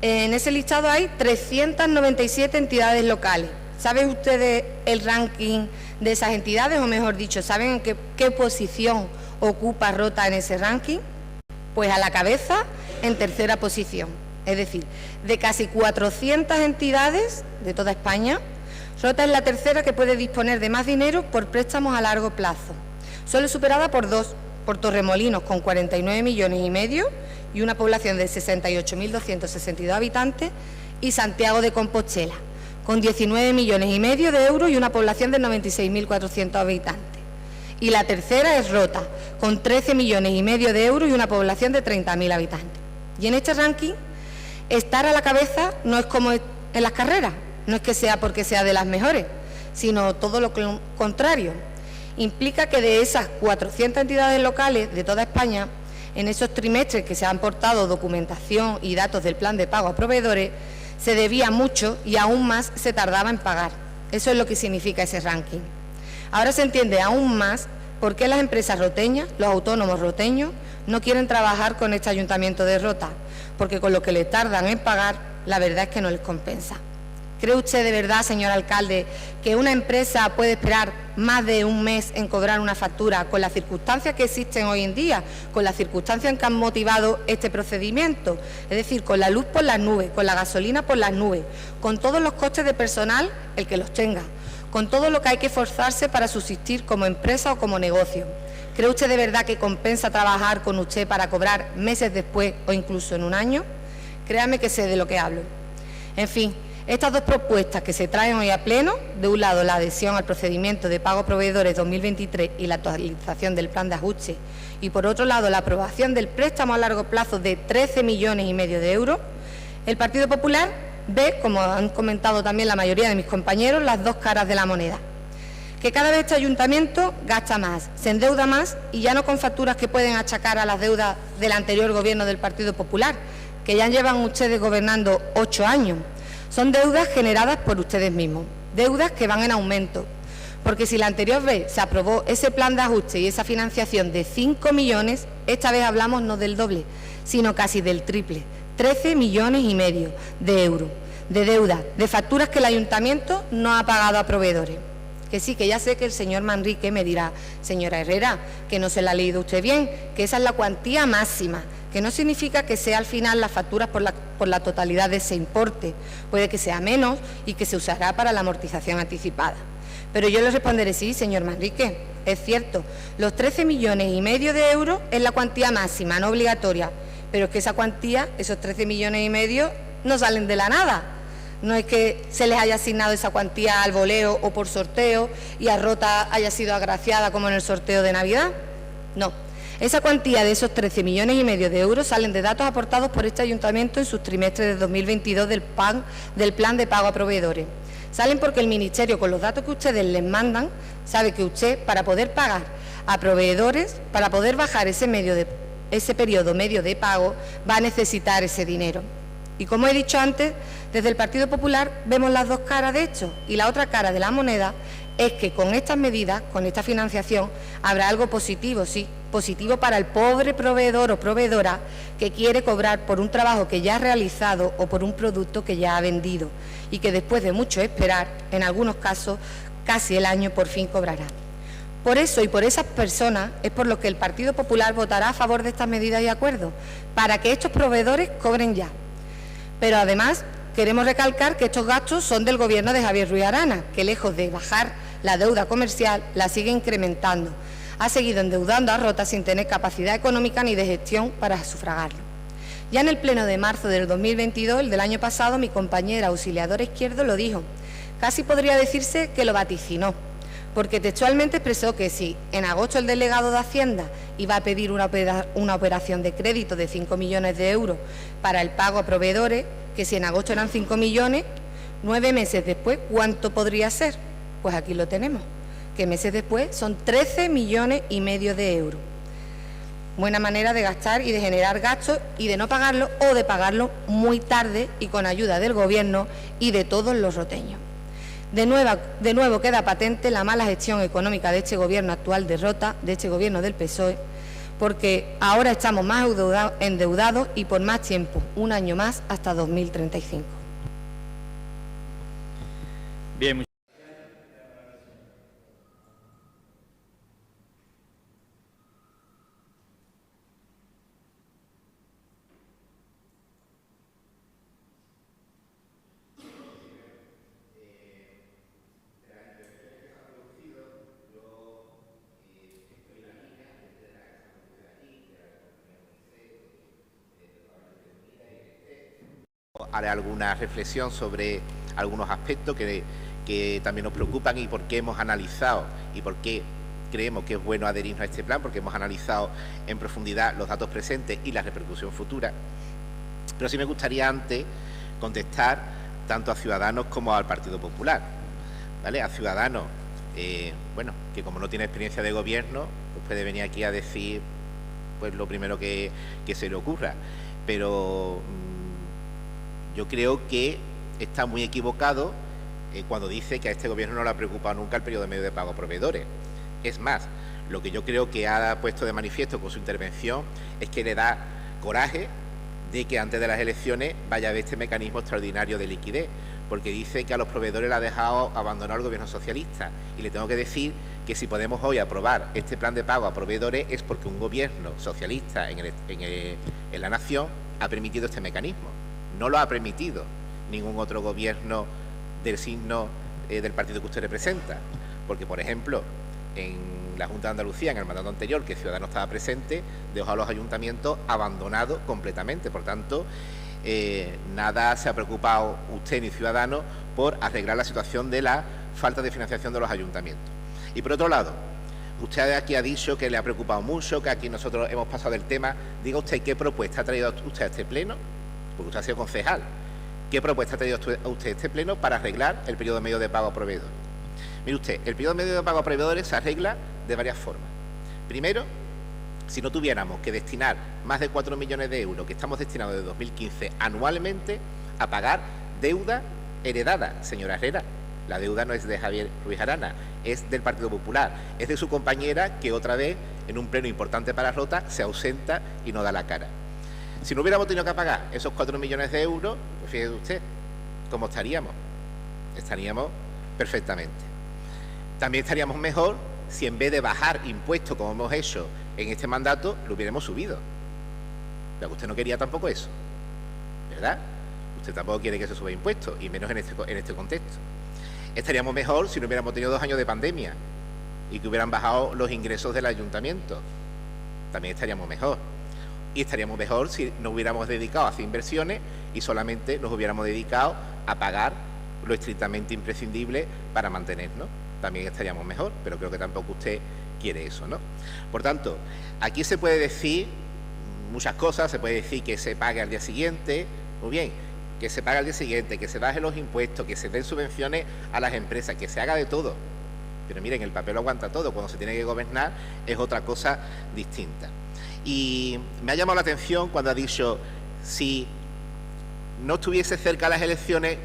En ese listado hay 397 entidades locales. ¿Saben ustedes el ranking de esas entidades? O mejor dicho, ¿saben qué posición ocupa Rota en ese ranking? Pues a la cabeza, en tercera posición. Es decir, de casi 400 entidades de toda España, Rota es la tercera que puede disponer de más dinero por préstamos a largo plazo. solo superada por dos, por Torremolinos con 49,5 millones y una población de 68.262 habitantes, y Santiago de Compostela con 19,5 millones de euros y una población de 96.400 habitantes. Y la tercera es Rota, con 13,5 millones de euros y una población de 30.000 habitantes. Y en este ranking, estar a la cabeza no es como en las carreras, no es que sea porque sea de las mejores, sino todo lo contrario. Implica que de esas 400 entidades locales de toda España, en esos trimestres que se han aportado documentación y datos del plan de pago a proveedores, se debía mucho y aún más se tardaba en pagar. Eso es lo que significa ese ranking. Ahora se entiende aún más por qué las empresas roteñas, los autónomos roteños, no quieren trabajar con este ayuntamiento de Rota, porque con lo que les tardan en pagar, la verdad es que no les compensa. ¿Cree usted de verdad, señor alcalde, que una empresa puede esperar más de un mes en cobrar una factura con las circunstancias que existen hoy en día, con las circunstancias que han motivado este procedimiento? Es decir, con la luz por las nubes, con la gasolina por las nubes, con todos los costes de personal, el que los tenga, con todo lo que hay que esforzarse para subsistir como empresa o como negocio. ¿Cree usted de verdad que compensa trabajar con usted para cobrar meses después o incluso en un año? Créame que sé de lo que hablo. En fin, estas dos propuestas que se traen hoy a pleno, de un lado la adhesión al procedimiento de pago a proveedores 2023 y la actualización del plan de ajuste, y por otro lado la aprobación del préstamo a largo plazo de 13,5 millones de euros, el Partido Popular ve, como han comentado también la mayoría de mis compañeros, las dos caras de la moneda. Que cada vez este ayuntamiento gasta más, se endeuda más y ya no con facturas que pueden achacar a las deudas del anterior gobierno del Partido Popular, que ya llevan ustedes gobernando 8 años. Son deudas generadas por ustedes mismos, deudas que van en aumento, porque si la anterior vez se aprobó ese plan de ajuste y esa financiación de 5 millones, esta vez hablamos no del doble, sino casi del triple, 13,5 millones de euros de deuda, de facturas que el ayuntamiento no ha pagado a proveedores. Que sí, que ya sé que el señor Manrique me dirá, señora Herrera, que no se la ha leído usted bien, que esa es la cuantía máxima, que no significa que sea al final las facturas por la totalidad de ese importe, puede que sea menos y que se usará para la amortización anticipada. Pero yo le responderé, sí, señor Manrique, es cierto, los 13,5 millones de euros es la cuantía máxima, no obligatoria, pero es que esa cuantía, esos 13,5 millones, no salen de la nada. No es que se les haya asignado esa cuantía al voleo o por sorteo y a Rota haya sido agraciada como en el sorteo de Navidad. No, esa cuantía de esos 13,5 millones de euros salen de datos aportados por este ayuntamiento en sus trimestres de 2022 del plan de pago a proveedores. Salen porque el Ministerio, con los datos que ustedes les mandan, sabe que usted, para poder pagar a proveedores, para poder bajar ese periodo medio de pago, va a necesitar ese dinero. Y como he dicho antes, desde el Partido Popular vemos las dos caras de esto, y la otra cara de la moneda es que con estas medidas, con esta financiación, habrá algo positivo, sí, positivo para el pobre proveedor o proveedora que quiere cobrar por un trabajo que ya ha realizado o por un producto que ya ha vendido y que después de mucho esperar, en algunos casos casi el año, por fin cobrará. Por eso y por esas personas es por lo que el Partido Popular votará a favor de estas medidas y acuerdos, para que estos proveedores cobren ya. Pero además queremos recalcar que estos gastos son del Gobierno de Javier Ruiz Arana, que lejos de bajar la deuda comercial, la sigue incrementando. Ha seguido endeudando a Rota sin tener capacidad económica ni de gestión para sufragarlo. Ya en el pleno de marzo del 2022, el del año pasado, mi compañera auxiliadora Izquierdo lo dijo. Casi podría decirse que lo vaticinó, porque textualmente expresó que si en agosto el delegado de Hacienda iba a pedir una operación de crédito de 5 millones de euros para el pago a proveedores, que si en agosto eran 5 millones, 9 meses después, ¿cuánto podría ser? Pues aquí lo tenemos, que meses después son 13,5 millones de euros. Buena manera de gastar y de generar gastos y de no pagarlo o de pagarlo muy tarde y con ayuda del Gobierno y de todos los roteños. De nuevo queda patente la mala gestión económica de este Gobierno actual de Rota, de este Gobierno del PSOE, porque ahora estamos más endeudados y por más tiempo, un año más hasta 2035. Bien, haré alguna reflexión sobre algunos aspectos que también nos preocupan y por qué hemos analizado y por qué creemos que es bueno adherirnos a este plan, porque hemos analizado en profundidad los datos presentes y la repercusión futura. Pero sí me gustaría antes contestar tanto a Ciudadanos como al Partido Popular, ¿vale? A Ciudadanos, bueno, que como no tiene experiencia de gobierno, pues puede venir aquí a decir pues lo primero que se le ocurra, pero yo creo que está muy equivocado cuando dice que a este gobierno no le ha preocupado nunca el periodo medio de pago a proveedores. Es más, lo que yo creo que ha puesto de manifiesto con su intervención es que le da coraje de que antes de las elecciones vaya a haber este mecanismo extraordinario de liquidez, porque dice que a los proveedores le ha dejado abandonar el gobierno socialista. Y le tengo que decir que si podemos hoy aprobar este plan de pago a proveedores es porque un gobierno socialista en la nación ha permitido este mecanismo. No lo ha permitido ningún otro gobierno del signo del partido que usted representa, porque, por ejemplo, en la Junta de Andalucía, en el mandato anterior, que Ciudadanos estaba presente, dejó a los ayuntamientos abandonados completamente. Por tanto, nada se ha preocupado usted ni Ciudadanos por arreglar la situación de la falta de financiación de los ayuntamientos. Y por otro lado, usted aquí ha dicho que le ha preocupado mucho, que aquí nosotros hemos pasado del tema. Diga usted qué propuesta ha traído usted a este pleno, porque usted ha sido concejal. ¿Qué propuesta ha traído usted a este pleno para arreglar el periodo medio de pago a proveedores? Mire usted, el periodo medio de pago a proveedores se arregla de varias formas. Primero, si no tuviéramos que destinar más de 4 millones de euros que estamos destinados desde 2015 anualmente a pagar deuda heredada, señora Herrera. La deuda no es de Javier Ruiz Arana, es del Partido Popular, es de su compañera que otra vez, en un pleno importante para Rota, se ausenta y no da la cara. Si no hubiéramos tenido que pagar esos 4 millones de euros, pues fíjese usted cómo estaríamos. Estaríamos perfectamente. También estaríamos mejor si en vez de bajar impuestos como hemos hecho en este mandato, lo hubiéramos subido. Pero usted no quería tampoco eso, ¿verdad? Usted tampoco quiere que se suba impuestos, y menos en este contexto. Estaríamos mejor si no hubiéramos tenido 2 años de pandemia y que hubieran bajado los ingresos del ayuntamiento. También estaríamos mejor. Y estaríamos mejor si nos hubiéramos dedicado a hacer inversiones y solamente nos hubiéramos dedicado a pagar lo estrictamente imprescindible para mantenernos. También estaríamos mejor, pero creo que tampoco usted quiere eso, ¿no? Por tanto, aquí se puede decir muchas cosas, se puede decir que se pague al día siguiente, muy bien, que se pague al día siguiente, que se bajen los impuestos, que se den subvenciones a las empresas, que se haga de todo. Pero miren, el papel lo aguanta todo, cuando se tiene que gobernar es otra cosa distinta. Y me ha llamado la atención cuando ha dicho, si no estuviese cerca las elecciones,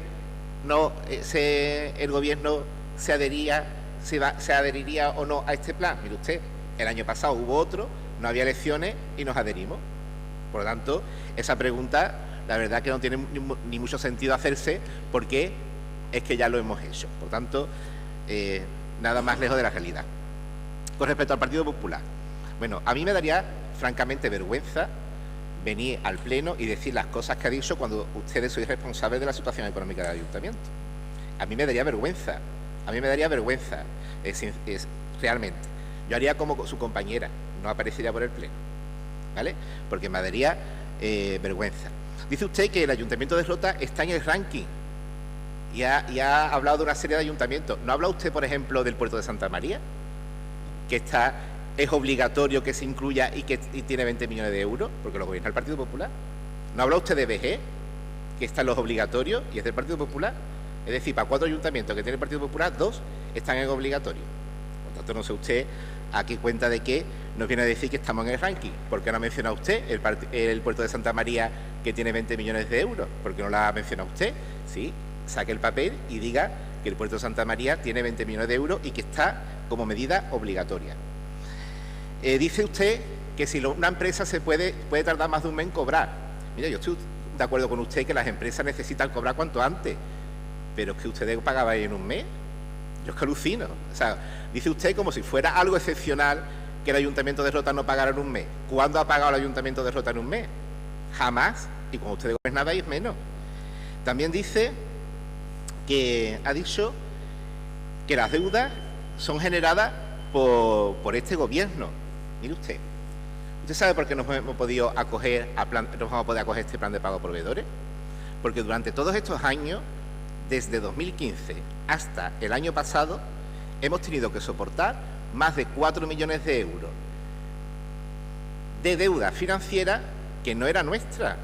el gobierno se adheriría o no a este plan. Mire usted, el año pasado hubo otro, no había elecciones y nos adherimos. Por lo tanto, esa pregunta, la verdad que no tiene ni mucho sentido hacerse, porque es que ya lo hemos hecho. Por tanto, nada más lejos de la realidad. Con respecto al Partido Popular, bueno, a mí me daría francamente vergüenza venir al Pleno y decir las cosas que ha dicho cuando ustedes sois responsables de la situación económica del ayuntamiento. A mí me daría vergüenza. Realmente. Yo haría como su compañera, no aparecería por el Pleno, ¿vale? Porque me daría vergüenza. Dice usted que el Ayuntamiento de Rota está en el ranking y ha hablado de una serie de ayuntamientos. ¿No habla usted, por ejemplo, del Puerto de Santa María? Que es obligatorio que se incluya y tiene 20 millones de euros, porque lo gobierna el Partido Popular. ¿No habla usted de BG, que está en los obligatorios y es del Partido Popular? Es decir, para 4 ayuntamientos que tiene el Partido Popular, 2 están en obligatorio. Por tanto, no sé usted a qué cuenta de qué nos viene a decir que estamos en el ranking. ¿Por qué no ha mencionado usted el Puerto de Santa María, que tiene 20 millones de euros? ¿Por qué no la ha mencionado usted? Sí, saque el papel y diga que el Puerto de Santa María tiene 20 millones de euros y que está como medida obligatoria. Dice usted que si una empresa puede tardar más de un mes en cobrar. Mira, yo estoy de acuerdo con usted que las empresas necesitan cobrar cuanto antes, pero es que ustedes pagaban en un mes. Yo es que alucino. O sea, dice usted como si fuera algo excepcional que el Ayuntamiento de Rota no pagara en un mes. ¿Cuándo ha pagado el Ayuntamiento de Rota en un mes? Jamás. Y cuando ustedes gobernabais, menos. También ha dicho que las deudas son generadas por este gobierno. Mire usted. ¿Usted sabe por qué nos hemos podido acoger nos vamos a poder acoger este plan de pago a proveedores? porque durante todos estos años, desde 2015 hasta el año pasado, hemos tenido que soportar más de 4 millones de euros de deuda financiera que no era nuestra,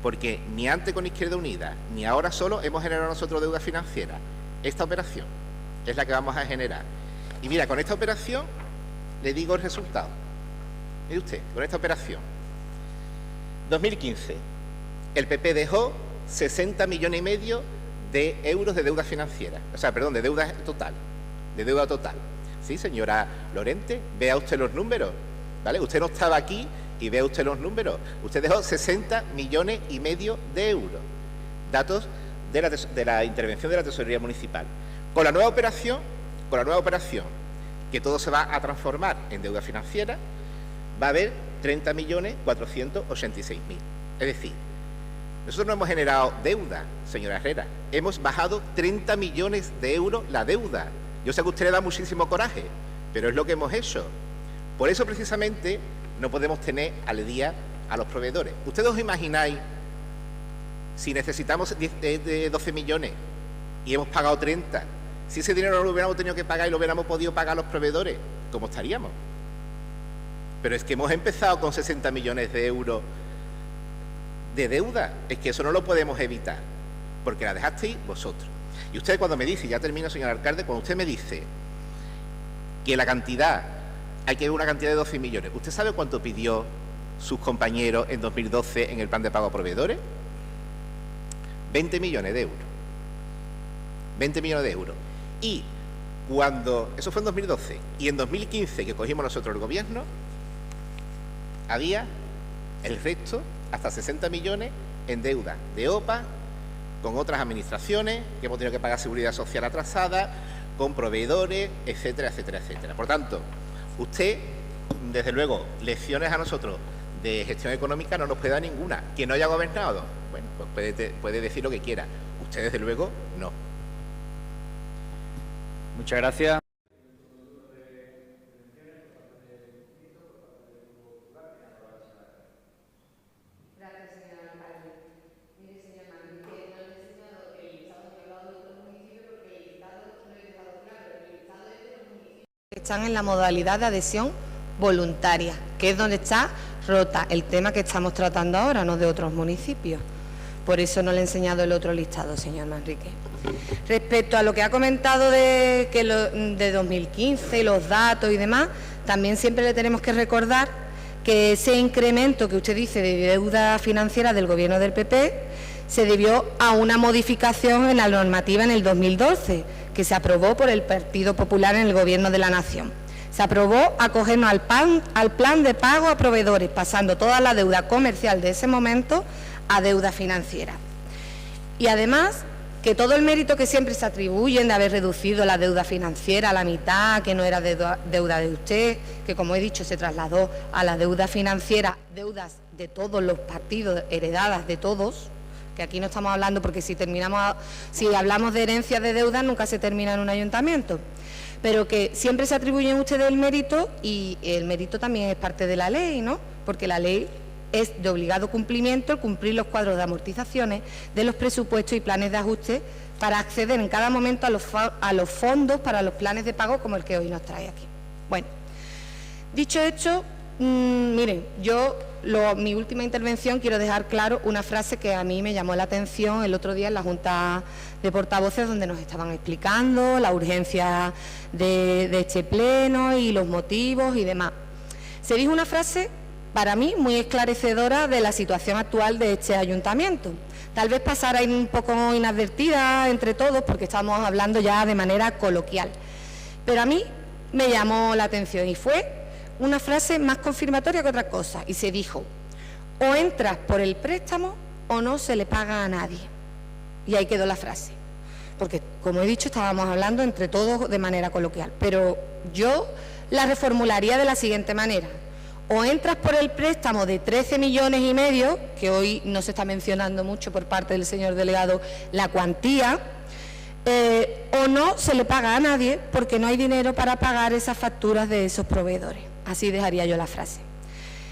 porque ni antes con Izquierda Unida, ni ahora solo hemos generado nosotros deuda financiera. Esta operación es la que vamos a generar. Y mira, con esta operación le digo el resultado. Mire usted, con esta operación, 2015, el PP dejó 60 millones y medio de euros de deuda financiera, o sea, perdón, de deuda total, ¿Sí, señora Lorente? Vea usted los números, ¿vale? Usted no estaba aquí y vea usted los números. Usted dejó 60 millones y medio de euros, datos de la intervención de la Tesorería Municipal. Con la nueva operación, que todo se va a transformar en deuda financiera, va a haber 30.486.000. Es decir, nosotros no hemos generado deuda, señora Herrera, hemos bajado 30 millones de euros la deuda. Yo sé que a usted le da muchísimo coraje, pero es lo que hemos hecho. Por eso, precisamente, no podemos tener al día a los proveedores. ¿Ustedes os imagináis si necesitamos 12 millones y hemos pagado 30? Si ese dinero no lo hubiéramos tenido que pagar y lo hubiéramos podido pagar a los proveedores, ¿cómo estaríamos? Pero es que hemos empezado con 60 millones de euros de deuda. Es que eso no lo podemos evitar, porque la dejasteis vosotros. Y usted cuando me dice, ya termino, señor alcalde, cuando usted me dice que la cantidad, hay que ver una cantidad de 12 millones, ¿usted sabe cuánto pidió sus compañeros en 2012 en el plan de pago a proveedores? 20 millones de euros. 20 millones de euros. Y cuando, eso fue en 2012, y en 2015, que cogimos nosotros el gobierno, había el resto, hasta 60 millones, en deuda de OPA, con otras administraciones, que hemos tenido que pagar seguridad social atrasada, con proveedores, etcétera, etcétera, etcétera. Por tanto, usted, desde luego, lecciones a nosotros de gestión económica no nos puede dar ninguna. ¿Que no haya gobernado? Bueno, pues puede decir lo que quiera. Usted, desde luego, no. Muchas gracias. Están en la modalidad de adhesión voluntaria, que es donde está rota el tema que estamos tratando ahora, no de otros municipios. Por eso no le he enseñado el otro listado, señor Manrique. Respecto a lo que ha comentado de 2015, los datos y demás, también siempre le tenemos que recordar que ese incremento que usted dice de deuda financiera del Gobierno del PP se debió a una modificación en la normativa en el 2012, que se aprobó por el Partido Popular en el Gobierno de la Nación. Se aprobó acogernos al plan de pago a proveedores, pasando toda la deuda comercial de ese momento a deuda financiera. Y además, que todo el mérito que siempre se atribuyen de haber reducido la deuda financiera a la mitad, que no era deuda de usted, que como he dicho se trasladó a la deuda financiera, deudas de todos los partidos, heredadas de todos, que aquí no estamos hablando porque si hablamos de herencias de deuda nunca se termina en un ayuntamiento, pero que siempre se atribuyen ustedes el mérito y el mérito también es parte de la ley, ¿no? Porque la ley es de obligado cumplimiento el cumplir los cuadros de amortizaciones de los presupuestos y planes de ajuste para acceder en cada momento a los fondos para los planes de pago como el que hoy nos trae aquí. Bueno, dicho esto, miren, mi última intervención quiero dejar claro una frase que a mí me llamó la atención el otro día en la Junta de Portavoces, donde nos estaban explicando la urgencia de este pleno y los motivos y demás. Se dijo una frase para mí muy esclarecedora de la situación actual de este ayuntamiento. Tal vez pasara un poco inadvertida entre todos porque estamos hablando ya de manera coloquial, pero a mí me llamó la atención y fue una frase más confirmatoria que otra cosa, y se dijo: o entras por el préstamo o no se le paga a nadie. Y ahí quedó la frase, porque como he dicho estábamos hablando entre todos de manera coloquial, pero yo la reformularía de la siguiente manera: o entras por el préstamo de 13 millones y medio, que hoy no se está mencionando mucho por parte del señor delegado la cuantía, o no se le paga a nadie porque no hay dinero para pagar esas facturas de esos proveedores. Así dejaría yo la frase.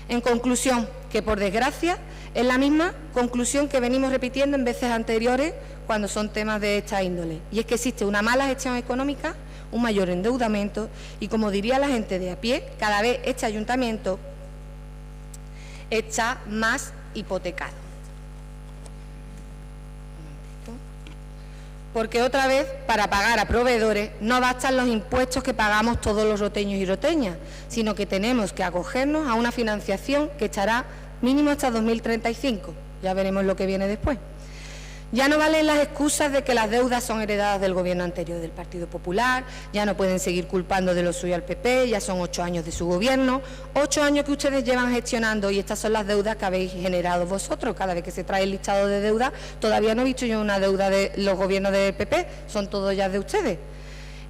En conclusión, que por desgracia es la misma conclusión que venimos repitiendo en veces anteriores cuando son temas de esta índole, y es que existe una mala gestión económica, un mayor endeudamiento y, como diría la gente de a pie, cada vez este ayuntamiento está más hipotecado. Porque otra vez, para pagar a proveedores no bastan los impuestos que pagamos todos los roteños y roteñas, sino que tenemos que acogernos a una financiación que estará mínimo hasta 2035. Ya veremos lo que viene después. Ya no valen las excusas de que las deudas son heredadas del gobierno anterior del Partido Popular, ya no pueden seguir culpando de lo suyo al PP, ya son 8 años de su gobierno, 8 años que ustedes llevan gestionando, y estas son las deudas que habéis generado vosotros. Cada vez que se trae el listado de deuda, todavía no he visto yo una deuda de los gobiernos del PP, son todos ya de ustedes.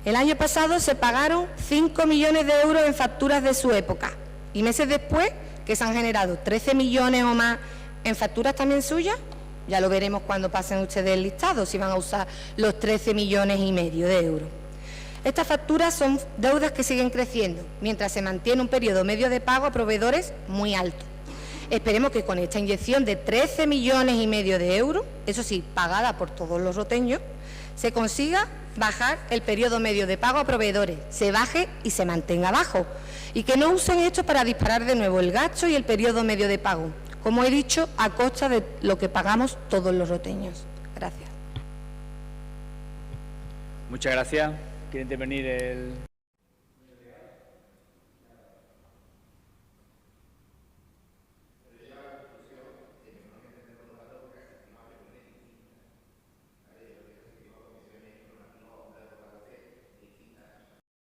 El año pasado se pagaron 5 millones de euros en facturas de su época, y meses después que se han generado 13 millones o más en facturas también suyas. Ya lo veremos cuando pasen ustedes el listado, si van a usar los 13,5 millones de euros. Estas facturas son deudas que siguen creciendo, mientras se mantiene un periodo medio de pago a proveedores muy alto. Esperemos que con esta inyección de 13,5 millones de euros, eso sí, pagada por todos los roteños, se consiga bajar el periodo medio de pago a proveedores, se baje y se mantenga bajo, y que no usen esto para disparar de nuevo el gasto y el periodo medio de pago, como he dicho, a costa de lo que pagamos todos los roteños. Gracias. Muchas gracias. ¿Quiere intervenir el...?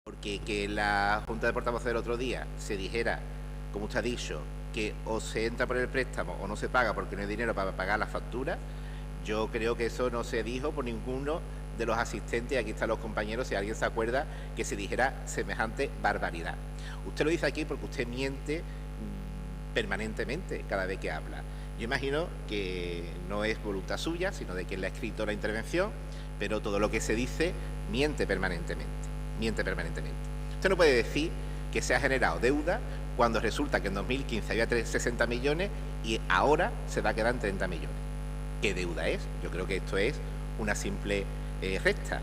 Porque que la Junta de Portavoces del otro día se dijera, como usted ha dicho, que o se entra por el préstamo o no se paga porque no hay dinero para pagar la factura, yo creo que eso no se dijo por ninguno de los asistentes. Aquí están los compañeros, si alguien se acuerda que se dijera semejante barbaridad. Usted lo dice aquí porque usted miente permanentemente cada vez que habla. Yo imagino que no es voluntad suya, sino de quien le ha escrito la intervención, pero todo lo que se dice miente permanentemente, miente permanentemente. Usted no puede decir que se ha generado deuda cuando resulta que en 2015 había 60 millones y ahora se va a quedar en 30 millones. ¿Qué deuda es? Yo creo que esto es una simple resta.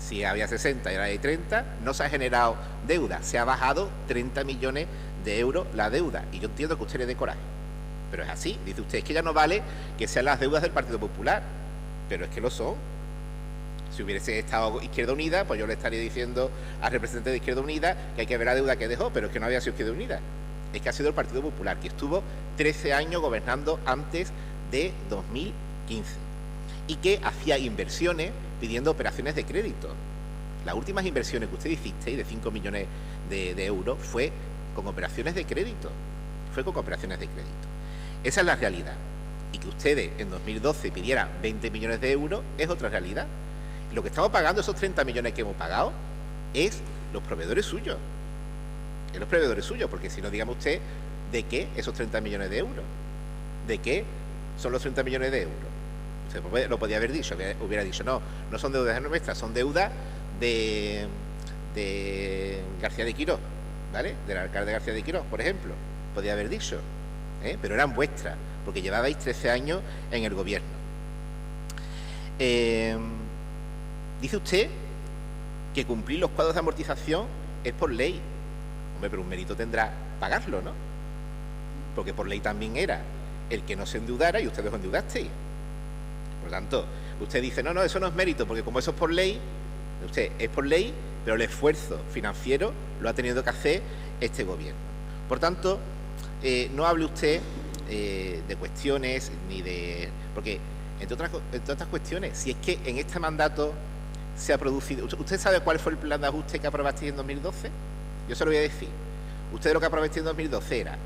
Si había 60 y ahora hay 30, no se ha generado deuda, se ha bajado 30 millones de euros la deuda. Y yo entiendo que usted le dé coraje, pero es así. Dice usted, es que ya no vale que sean las deudas del Partido Popular, pero es que lo son. Si hubiese estado Izquierda Unida, pues yo le estaría diciendo al representante de Izquierda Unida que hay que ver la deuda que dejó, pero es que no había sido Izquierda Unida. Es que ha sido el Partido Popular, que estuvo 13 años gobernando antes de 2015 y que hacía inversiones pidiendo operaciones de crédito. Las últimas inversiones que usted hiciste, de 5 millones de euros, fue con operaciones de crédito. Fue con operaciones de crédito. Esa es la realidad. Y que ustedes en 2012 pidieran 20 millones de euros es otra realidad. Lo que estamos pagando, esos 30 millones que hemos pagado, es los proveedores suyos. Es los proveedores suyos, porque si no, dígame usted, ¿de qué esos 30 millones de euros? ¿De qué son los 30 millones de euros? Usted lo podía haber dicho, hubiera dicho, no, no son deudas nuestras, son deudas de García de Quirós, ¿vale? Del alcalde García de Quirós, por ejemplo. Podía haber dicho, pero eran vuestras, porque llevabais 13 años en el gobierno. Dice usted que cumplir los cuadros de amortización es por ley. Hombre, pero un mérito tendrá pagarlo, ¿no? Porque por ley también era el que no se endeudara y ustedes os endeudasteis. Por lo tanto, usted dice, no, eso no es mérito, porque como eso es por ley, usted es por ley, pero el esfuerzo financiero lo ha tenido que hacer este gobierno. Por tanto, no hable usted de cuestiones ni de... Porque, entre otras cuestiones, si es que en este mandato se ha producido... ¿Usted sabe cuál fue el plan de ajuste que aprobasteis en 2012? Yo se lo voy a decir. Ustedes lo que aprobasteis en 2012 era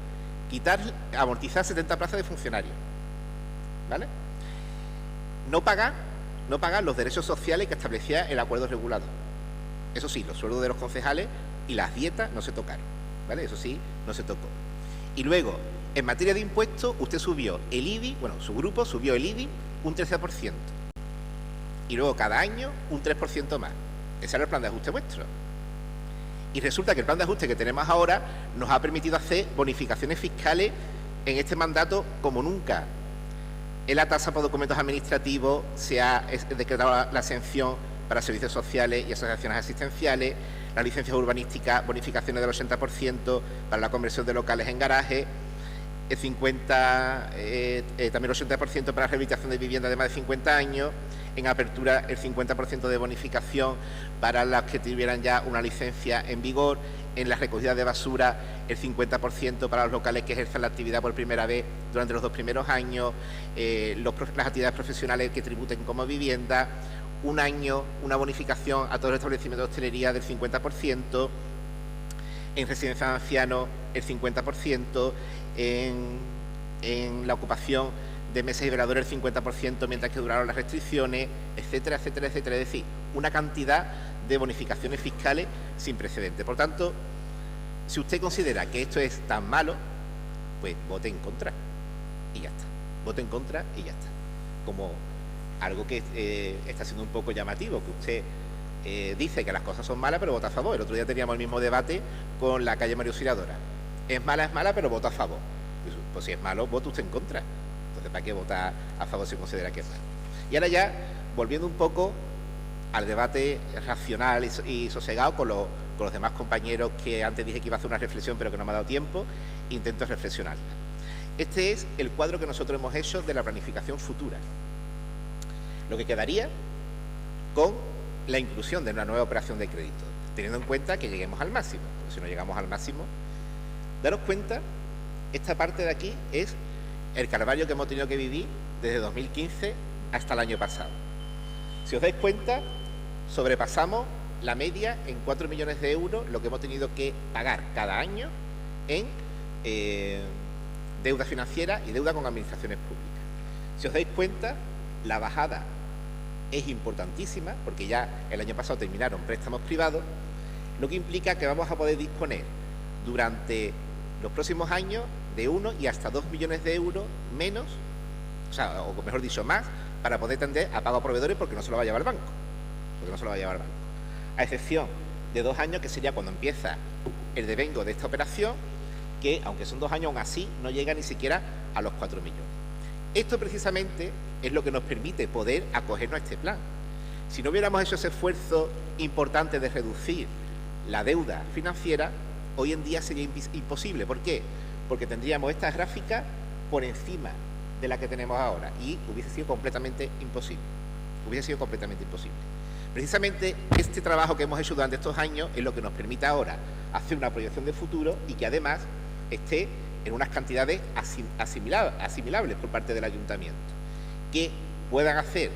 amortizar 70 plazas de funcionarios, ¿vale? No pagar los derechos sociales que establecía el acuerdo regulador. Eso sí, los sueldos de los concejales y las dietas no se tocaron, ¿vale? Eso sí, no se tocó. Y luego, en materia de impuestos, usted subió el IBI, bueno, su grupo subió el IBI un 13%. Y luego cada año un 3% más. Ese era el plan de ajuste vuestro. Y resulta que el plan de ajuste que tenemos ahora nos ha permitido hacer bonificaciones fiscales en este mandato como nunca. En la tasa por documentos administrativos se ha decretado la exención para servicios sociales y asociaciones asistenciales, las licencias urbanísticas, bonificaciones del 80% para la conversión de locales en garaje, también el 80% para la rehabilitación de viviendas de más de 50 años, en apertura el 50% de bonificación para las que tuvieran ya una licencia en vigor, en la recogida de basura el 50% para los locales que ejerzan la actividad por primera vez durante los 2 primeros años, las actividades profesionales que tributen como vivienda, un año, una bonificación a todos los establecimientos de hostelería del 50%, en residencia de ancianos el 50%, en la ocupación de mesas y veladores el 50% mientras que duraron las restricciones, etcétera, etcétera, etcétera. Es decir, una cantidad de bonificaciones fiscales sin precedentes. Por tanto, si usted considera que esto es tan malo, pues vote en contra y ya está. Vote en contra y ya está. Como algo que está siendo un poco llamativo, que usted dice que las cosas son malas, pero vota a favor. El otro día teníamos el mismo debate con la calle María Auxiliadora. Es mala, pero vota a favor. Pues si es malo, vota usted en contra. Entonces, ¿para qué votar a favor si considera que es malo? Y ahora ya, volviendo un poco al debate racional y sosegado con los demás compañeros, que antes dije que iba a hacer una reflexión, pero que no me ha dado tiempo, intento reflexionarla. Este es el cuadro que nosotros hemos hecho de la planificación futura. Lo que quedaría con la inclusión de una nueva operación de crédito, teniendo en cuenta que lleguemos al máximo, porque si no llegamos al máximo, daros cuenta, esta parte de aquí es el calvario que hemos tenido que vivir desde 2015 hasta el año pasado. Si os dais cuenta, sobrepasamos la media en 4 millones de euros lo que hemos tenido que pagar cada año en deuda financiera y deuda con administraciones públicas. Si os dais cuenta, la bajada es importantísima, porque ya el año pasado terminaron préstamos privados, lo que implica que vamos a poder disponer durante los próximos años de 1 y hasta 2 millones de euros menos, o mejor dicho, más, para poder tender a pago a proveedores, porque no se lo va a llevar el banco. A excepción de 2 años, que sería cuando empieza el devengo de esta operación, que aunque son 2 años, aún así no llega ni siquiera a los 4 millones. Esto precisamente es lo que nos permite poder acogernos a este plan. Si no hubiéramos hecho ese esfuerzo importante de reducir la deuda financiera, hoy en día sería imposible. ¿Por qué? Porque tendríamos esta gráfica por encima de la que tenemos ahora y hubiese sido completamente imposible. Precisamente este trabajo que hemos hecho durante estos años es lo que nos permite ahora hacer una proyección de futuro y que además esté en unas cantidades asimilables por parte del ayuntamiento, que puedan hacer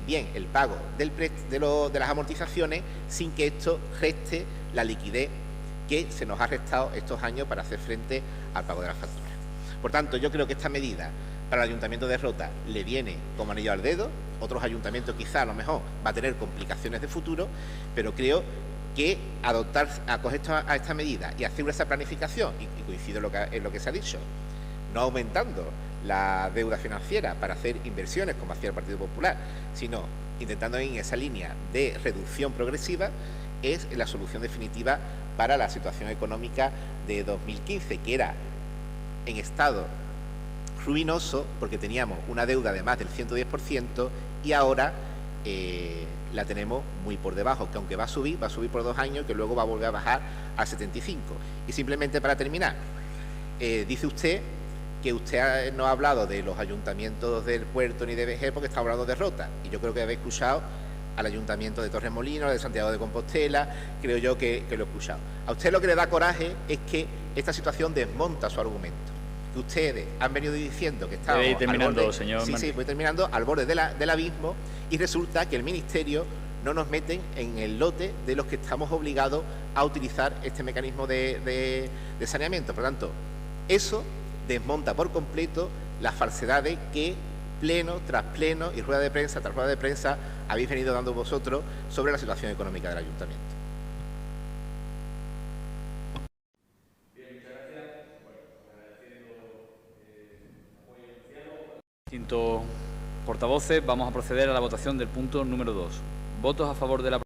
bien el pago de las amortizaciones sin que esto reste la liquidez que se nos ha restado estos años para hacer frente al pago de las facturas. Por tanto, yo creo que esta medida para el Ayuntamiento de Rota le viene como anillo al dedo. Otros ayuntamientos quizá a lo mejor va a tener complicaciones de futuro, pero creo que acoger a esta medida y hacer esa planificación, y coincido en lo que se ha dicho, no aumentando la deuda financiera para hacer inversiones como hacía el Partido Popular, sino intentando ir en esa línea de reducción progresiva, es la solución definitiva para la situación económica de 2015, que era en estado ruinoso porque teníamos una deuda de más del 110% y ahora la tenemos muy por debajo, que aunque va a subir por 2 años y que luego va a volver a bajar al 75%. Y simplemente para terminar, dice usted que usted no ha hablado de los ayuntamientos del Puerto ni de Vejer porque está hablando de Rota, y yo creo que habéis escuchado al ayuntamiento de Torremolinos, de Santiago de Compostela, creo yo que lo he escuchado. A usted lo que le da coraje es que esta situación desmonta su argumento, que ustedes han venido diciendo que estábamos voy terminando, al borde del abismo, y resulta que el Ministerio no nos meten en el lote de los que estamos obligados a utilizar este mecanismo de saneamiento. Por lo tanto, eso desmonta por completo las falsedades que pleno tras pleno y rueda de prensa tras rueda de prensa habéis venido dando vosotros sobre la situación económica del ayuntamiento. Bien, muchas gracias. Agradeciendo distintos portavoces, vamos a proceder a la votación del punto número 2. ¿Votos a favor de la